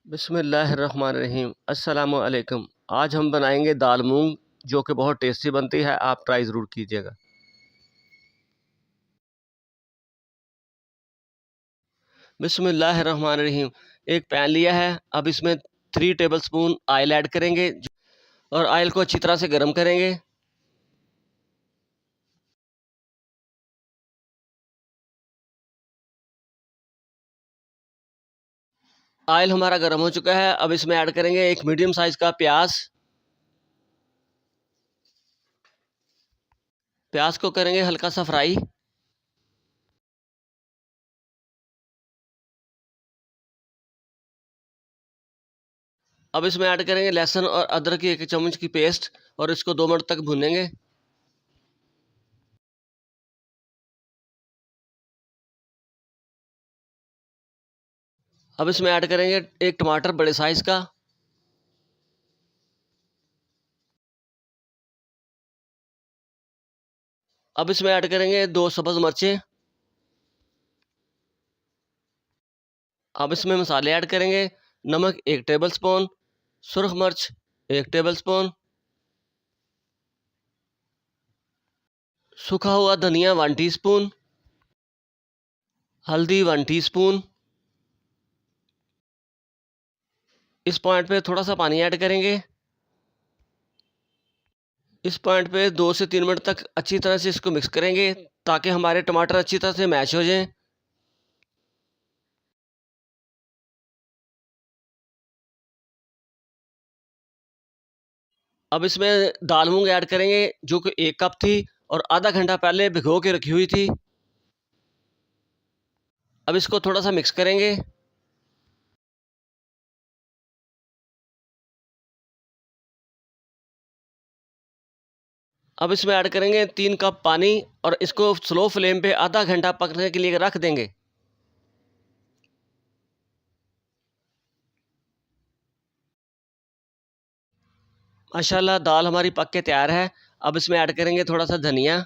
बिस्मिल्लाहिर्रहमानिर्रहीम अस्सलामु अलैकुम। आज हम बनाएंगे दाल मूंग जो कि बहुत टेस्टी बनती है। आप ट्राई ज़रूर कीजिएगा। बिस्मिल्लाहिर्रहमानिर्रहीम। एक पैन लिया है। अब इसमें 3 टेबलस्पून ऑयल ऐड करेंगे और ऑयल को अच्छी तरह से गर्म करेंगे। ऑयल हमारा गर्म हो चुका है। अब इसमें ऐड करेंगे एक मीडियम साइज़ का प्याज। प्याज को करेंगे हल्का सा फ्राई। अब इसमें ऐड करेंगे लहसुन और अदरक की 1 चम्मच की पेस्ट और इसको 2 मिनट तक भूनेंगे। अब इसमें ऐड करेंगे एक टमाटर बड़े साइज़ का। अब इसमें ऐड करेंगे 2 सब्ज़ मिर्चें। अब इसमें मसाले ऐड करेंगे। नमक 1 टेबलस्पून, सुरख मिर्च 1 टेबलस्पून, सूखा हुआ धनिया 1 टीस्पून, हल्दी 1 टीस्पून। इस पॉइंट पे थोड़ा सा पानी ऐड करेंगे। इस पॉइंट पे 2 से 3 मिनट तक अच्छी तरह से इसको मिक्स करेंगे ताकि हमारे टमाटर अच्छी तरह से मैश हो जाएं। अब इसमें दाल मूंग ऐड करेंगे जो कि 1 कप थी और आधा घंटा पहले भिगो के रखी हुई थी। अब इसको थोड़ा सा मिक्स करेंगे। अब इसमें ऐड करेंगे 3 कप पानी और इसको स्लो फ्लेम पे आधा घंटा पकने के लिए रख देंगे। माशाल्लाह दाल हमारी पक के तैयार है। अब इसमें ऐड करेंगे थोड़ा सा धनिया।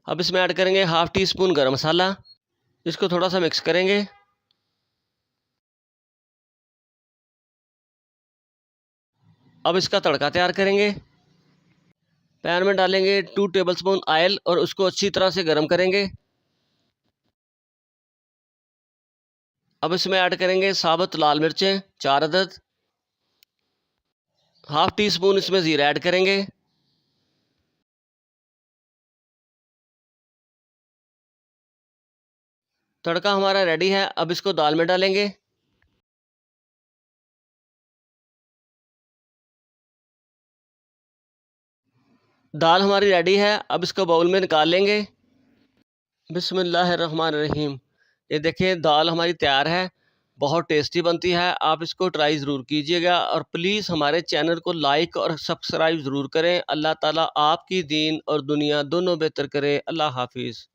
अब इसमें ऐड करेंगे हाफ़ टी स्पून गरम मसाला। इसको थोड़ा सा मिक्स करेंगे। अब इसका तड़का तैयार करेंगे। पैन में डालेंगे 2 टेबलस्पून ऑयल और उसको अच्छी तरह से गर्म करेंगे। अब इसमें ऐड करेंगे साबुत लाल मिर्चें 4 अदद। हाफ़ टी स्पून इसमें ज़ीरा ऐड करेंगे। तड़का हमारा रेडी है। अब इसको दाल में डालेंगे। दाल हमारी रेडी है। अब इसको बाउल में निकाल लेंगे। बिस्मिल्लाहिर्रहमानिर्रहीम। ये देखिए दाल हमारी तैयार है। बहुत टेस्टी बनती है। आप इसको ट्राई ज़रूर कीजिएगा और प्लीज़ हमारे चैनल को लाइक और सब्सक्राइब ज़रूर करें। अल्लाह ताला आपकी दीन और दुनिया दोनों बेहतर करे। अल्लाह हाफ़िज़।